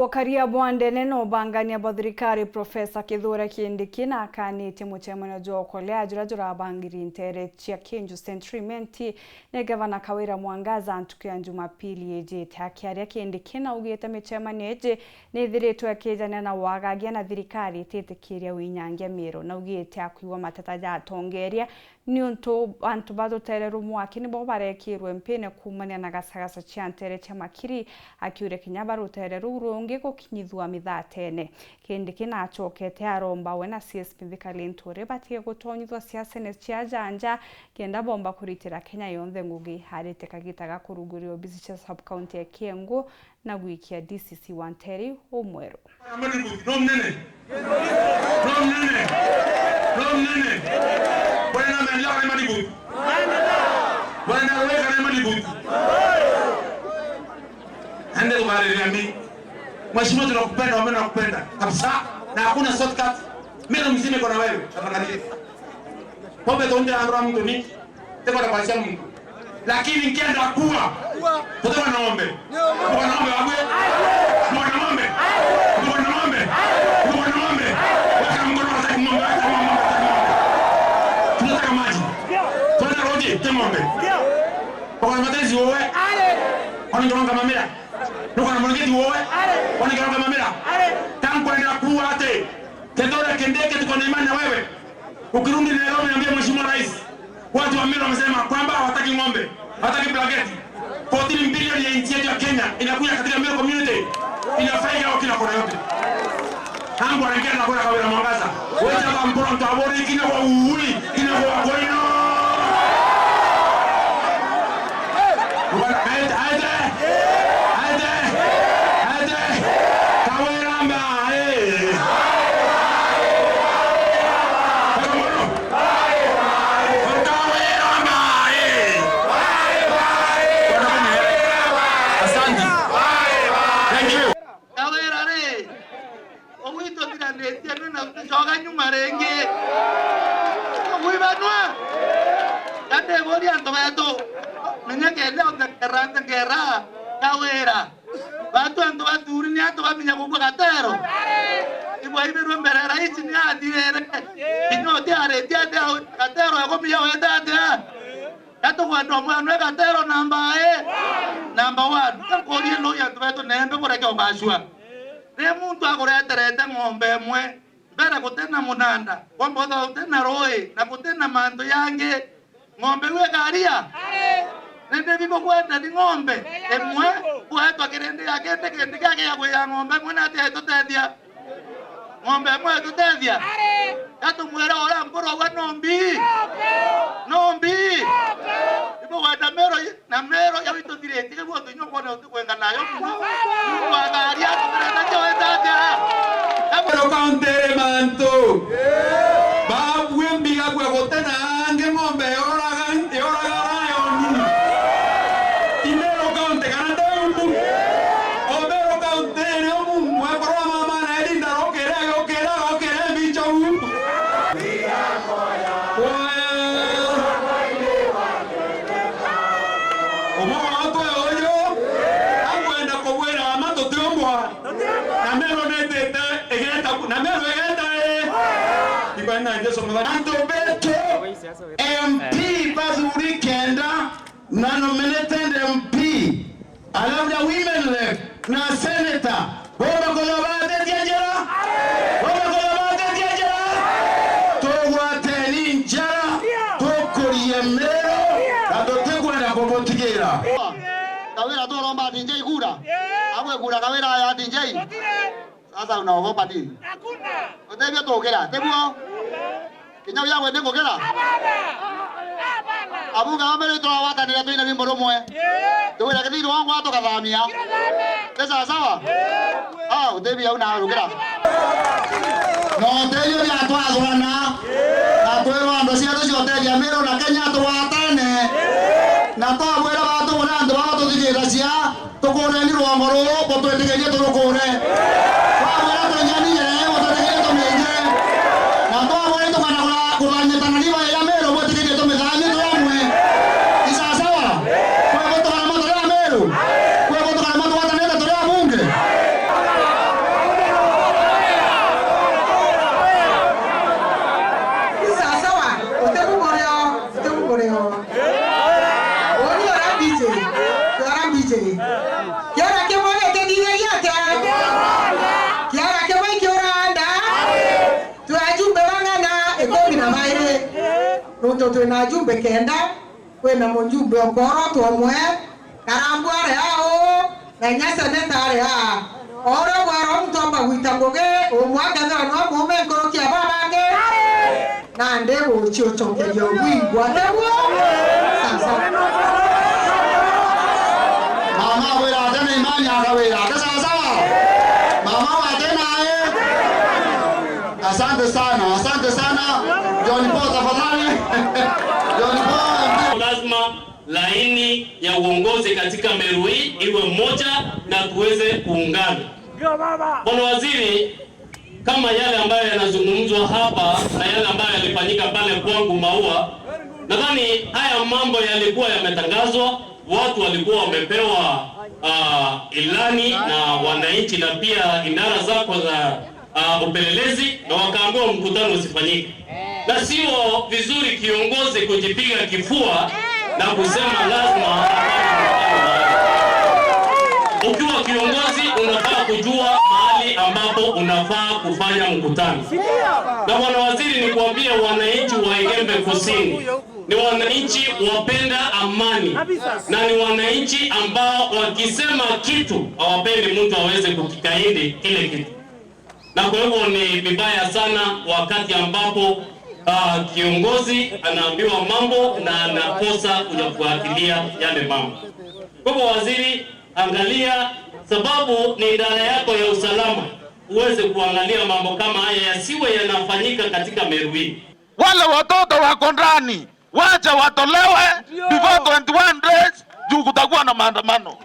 Wakaria bwandene no bangania bathirikari Profesa Kîndîkî na akanite MICEMANIO Okolea jura bangiri ntere chia Kenju Centrimenti ne gavana KAWIRA mwangaza ntuku ya Jumapili ejete akiaria Kîndîkî na ugite MICEMANIO eje nethiritwe akijania na wagagia na thirikari ititikiria winyangia MERU na ugite akuiwa mateta ja tongeria ni untu antu bathutere rumwaki nibo barekirwe mpene kumania na gasagasa chia ntere chia makiri akiure kinya barutere rurungi gukinyithwa mithatene Kîndîkî na achokete aromba we na CSP Vikalintore batige gutonyithwa siasa cia janja kenda bomba kuritira Kenya yonthe ngugi harite kagita gakurugurio bizicha sub county ya Kiengu na gwikia DCC Wanteri omweru Mheshimiwa tunakupenda, wame nakupenda kabisa na hakuna shortcut. MERU mzima iko na wewe tafadhali. Pombe tonde amra mtu ni teko na pasia mtu. Lakini nikienda kuwa kutoka naombe. Kutoka naombe wawe. Kutoka naombe. Kutoka naombe. Kutoka naombe. Waka mkono wa ng'ombe. Tunataka maji. Tunataka roji ng'ombe. Kwa matezi wewe. Wanaonga mamera. Nuko na mwanamke wewe. Wanaonga mamera. Tangu kwenda kuwa ate. Tendora kendeke tuko na imani na wewe. Ukirudi Nairobi niambie Mheshimiwa Rais. Watu wa MERU wamesema kwamba hawataki ng'ombe, hawataki blanketi. 14 bilioni ya nchi yetu ya Kenya inakuja katika MERU community. Inafaida kwa kila kona yote. Tangu anaingia na kwa KAWIRA mwangaza. Wewe hapa mpora mtabori kina kwa uhui, kina kwa goino. Watu ando baturi ni ando baminya kuko gatero ibo iberu mbere rais ni adire ino tiare tiade gatero yako pia wedade yato kwa ndo mwana gatero namba number 1 ko ri no ya to nembe ko reke obashwa ne muntu akoreterete ng'ombe mwe mbere kutena munanda kwamba utena roe na kutena mando yange ng'ombe we garia nende biko kwenda ni ng'ombe emwe kuhetwa kirende yakete kende kake ya kwa ng'ombe mwana ate tutethia ng'ombe mwe tutethia atu mwera ora mporo wa nombi ibo wada MERU na MERU ya wito direct ke boto nyoko na kwenga nayo kwa gari atu kirende joetatia Pero kauntere manto babu embiga kwa gotena ange ng'ombe ora MP Bazuri Kenda na nominated MP alabda women left na senator bora kolabade diajara to wateni njara to koriye MERU adotegwa na bobotigera KAWIRA to lomba DJ kura abwe kura KAWIRA ya DJ sasa unaogopa nini hakuna utebia tokera tebuo kinyao yawe ndiko kera abunge amere to watanira twina bimbo rumwe tuwira kithiru wangu ato kathamia pesa sawa utebia una rugera no tebia ya twazwana na twero ando cia tucio tebia MERU na Kenya twatane na twabwira batu na ndo batu thigira cia tukure ni rwambo ru botwetegerie turukure twabwira tunyani ye botwetegerie tumenye na twabwira tukana kuthanyitana ni wa ya MERU botwetegerie tumithanye twamwe isa sawa kwa boto kana moto ya MERU kwa boto kana moto watanenda tuli abunge Nundu twina jumbe kenda, kwina mujumbe Okoro twomwe, Karambwa ari hao, na Nyasa neta ari ha. Ora gwaro mtomba gwita ngoge, omwaka no mume nkorokia babange. Na ndego chiochokerio gwigwa teguo. Sasa. Mama wera tena imani akawera. Sawa sawa. Mama wa tena Asante sana. John Paul tafadhali. John Paul. Lazima laini ya uongozi katika Meru iwe moja na tuweze kuungana. Bwana Waziri, kama yale ambayo yanazungumzwa hapa na yale ambayo yalifanyika pale kwangu Maua, nadhani haya mambo yalikuwa yametangazwa, watu walikuwa wamepewa ilani na wananchi na pia idara zako za upelelezi, na wakaambiwa mkutano usifanyike. Na sio vizuri kiongozi kujipiga kifua na kusema lazima. Ukiwa kiongozi unafaa kujua mahali ambapo unafaa kufanya mkutano. Na Bwana Waziri, nikwambie wananchi wa Igembe Kusini ni wananchi wapenda amani, na ni wananchi ambao wakisema kitu hawapendi mtu aweze kukikaidi kile kitu. Na kwa hivyo ni vibaya sana wakati ambapo kiongozi anaambiwa mambo na anakosa kuyafuatilia yale mambo. Kwa hivyo Waziri, angalia, sababu ni idara yako ya usalama, uweze kuangalia mambo kama haya yasiwe yanafanyika katika Meru. Wale watoto wako ndani wacha watolewe before 21 days, juu kutakuwa na maandamano.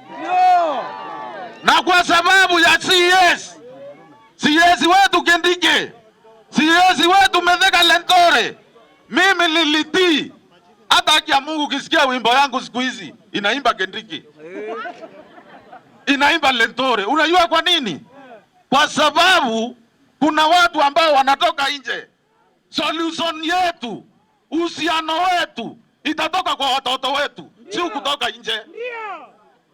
Na kwa sababu ya CS wetu Kîndikî, CS wetu Metheka Lentore, mimi nilitii. Hata kia Mungu kisikia wimbo yangu siku hizi inaimba Kîndikî, inaimba Lentore. Unajua kwa nini? Kwa sababu kuna watu ambao wanatoka nje. Solution yetu, uhusiano wetu itatoka kwa watoto wetu, si kutoka nje.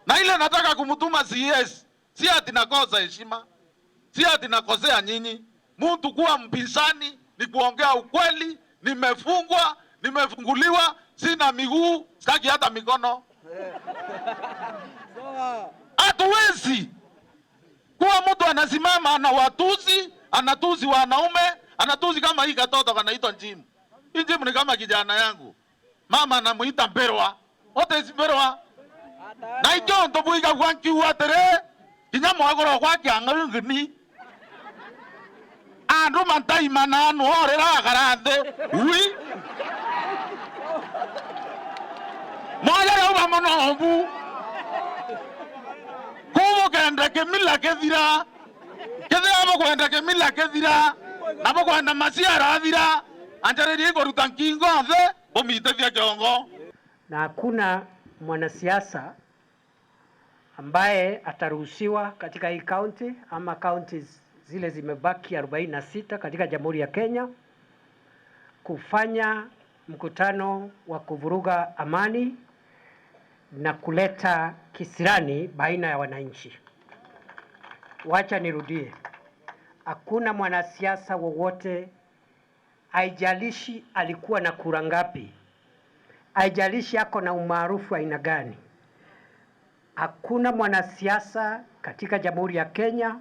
Na ile nataka kumtuma CS, si ati nakosa heshima, si ati nakosea nyinyi. Mtu kuwa mpinzani ni kuongea ukweli. Nimefungwa, nimefunguliwa, sina miguu, sitaki hata mikono. Hatuwezi kuwa mtu anasimama na anatuzi wanaume, anatuzi kama hii katoto kanaitwa Njimu. Hii Njimu ni kama kijana yangu. Mama anamuita Mberwa. Wote isi Mberwa. Na ijo ntobuiga kwa nkiwa tere. Kinyamo wagoro kwa kiang'ang'ini. Andu mantai mananu orera garande. Ui. Moja roba monobu. Kubo kenda kemila kethira. Kethira kwenda kemila kethira. Nabo kwenda masiara thira. Anjareri koruta nkingo the bomitethia kiongo. Na hakuna mwanasiasa ambaye ataruhusiwa katika hii county ama counties zile zimebaki 46 katika Jamhuri ya Kenya kufanya mkutano wa kuvuruga amani na kuleta kisirani baina ya wananchi. Wacha nirudie. Hakuna mwanasiasa wowote, haijalishi alikuwa na kura ngapi, haijalishi ako na umaarufu aina gani, hakuna mwanasiasa katika Jamhuri ya Kenya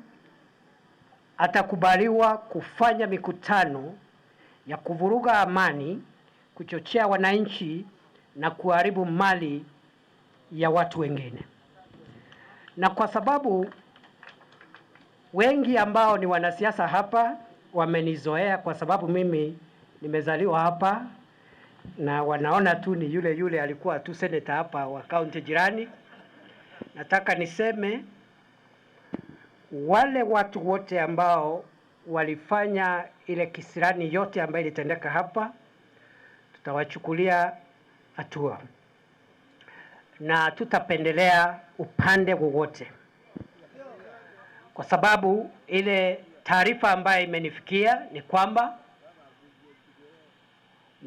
atakubaliwa kufanya mikutano ya kuvuruga amani, kuchochea wananchi na kuharibu mali ya watu wengine. Na kwa sababu wengi ambao ni wanasiasa hapa wamenizoea, kwa sababu mimi nimezaliwa hapa na wanaona tu ni yule alikuwa tu senator hapa wa kaunti jirani. Nataka niseme wale watu wote ambao walifanya ile kisirani yote ambayo ilitendeka hapa, tutawachukulia hatua na tutapendelea upande wowote, kwa sababu ile taarifa ambayo imenifikia ni kwamba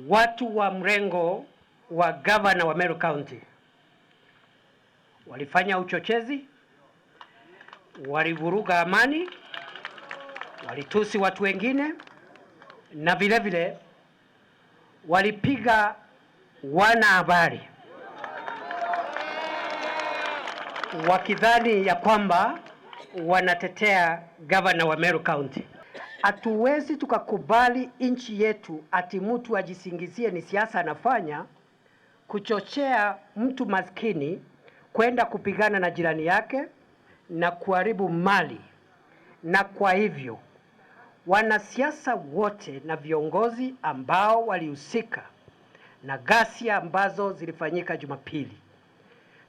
watu wa mrengo wa governor wa Meru County walifanya uchochezi, walivuruga amani, walitusi watu wengine, na vile vile walipiga wanahabari wakidhani ya kwamba wanatetea gavana wa Meru County. Hatuwezi tukakubali nchi yetu ati mtu ajisingizie ni siasa anafanya, kuchochea mtu maskini kwenda kupigana na jirani yake na kuharibu mali. Na kwa hivyo wanasiasa wote na viongozi ambao walihusika na ghasia ambazo zilifanyika Jumapili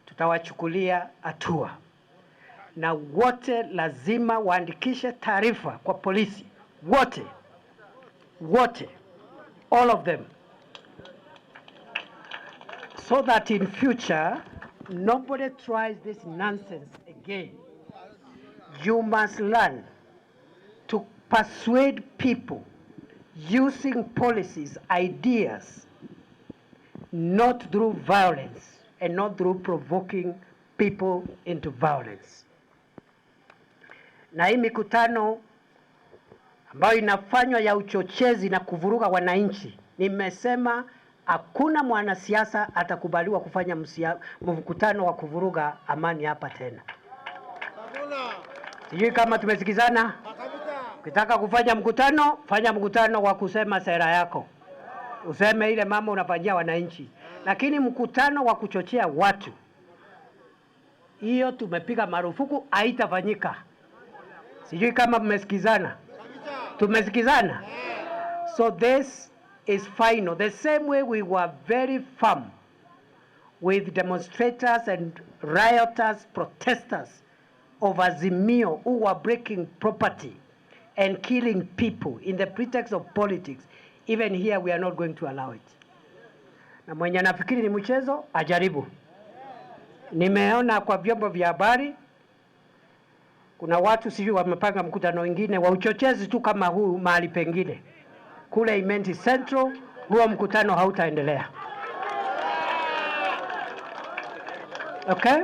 tutawachukulia hatua, na wote lazima waandikishe taarifa kwa polisi, wote, all of them, so that in future nobody tries this nonsense again. You must learn to persuade people using policies, ideas, not through violence and not through provoking people into violence. Na hii mikutano ambayo inafanywa ya uchochezi na kuvuruga wananchi, nimesema hakuna mwanasiasa atakubaliwa kufanya mkutano wa kuvuruga amani hapa tena. Sijui kama tumesikizana? Ukitaka kufanya mkutano, fanya mkutano wa kusema sera yako. Useme ile mambo unafanyia wananchi. Lakini mkutano wa kuchochea watu, hiyo tumepiga marufuku, haitafanyika. Sijui kama mmesikizana? Tumesikizana? So this is final. The same way we were very firm with demonstrators and rioters, protesters of Azimio who were breaking property and killing people in the pretext of politics. Even here we are not going to allow it. Na mwenye nafikiri ni mchezo ajaribu. Nimeona kwa vyombo vya habari kuna watu sijui wamepanga mkutano wengine wa uchochezi tu kama huu mahali pengine. Kule Imenti Central, huo mkutano hautaendelea. Okay?